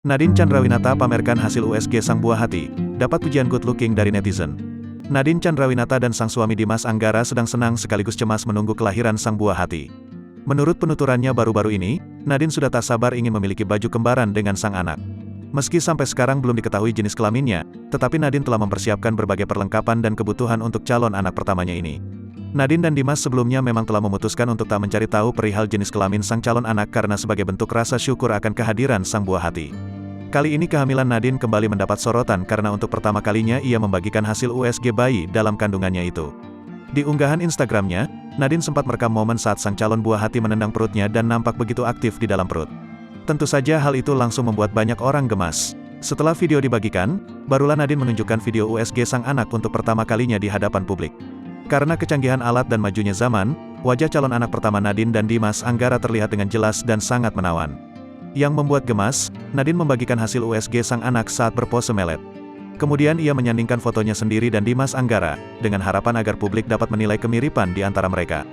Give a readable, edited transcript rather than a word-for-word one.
Nadine Chandrawinata pamerkan hasil USG sang buah hati, dapat pujian good looking dari netizen. Nadine Chandrawinata dan sang suami Dimas Anggara sedang senang sekaligus cemas menunggu kelahiran sang buah hati. Menurut penuturannya baru-baru ini, Nadine sudah tak sabar ingin memiliki baju kembaran dengan sang anak. Meski sampai sekarang belum diketahui jenis kelaminnya, tetapi Nadine telah mempersiapkan berbagai perlengkapan dan kebutuhan untuk calon anak pertamanya ini. Nadine dan Dimas sebelumnya memang telah memutuskan untuk tak mencari tahu perihal jenis kelamin sang calon anak karena sebagai bentuk rasa syukur akan kehadiran sang buah hati. Kali ini kehamilan Nadine kembali mendapat sorotan karena untuk pertama kalinya ia membagikan hasil USG bayi dalam kandungannya itu. Di unggahan Instagramnya, Nadine sempat merekam momen saat sang calon buah hati menendang perutnya dan nampak begitu aktif di dalam perut. Tentu saja hal itu langsung membuat banyak orang gemas. Setelah video dibagikan, barulah Nadine menunjukkan video USG sang anak untuk pertama kalinya di hadapan publik. Karena kecanggihan alat dan majunya zaman, wajah calon anak pertama Nadine dan Dimas Anggara terlihat dengan jelas dan sangat menawan. Yang membuat gemas, Nadine membagikan hasil USG sang anak saat berpose melet. Kemudian ia menyandingkan fotonya sendiri dan Dimas Anggara, dengan harapan agar publik dapat menilai kemiripan di antara mereka.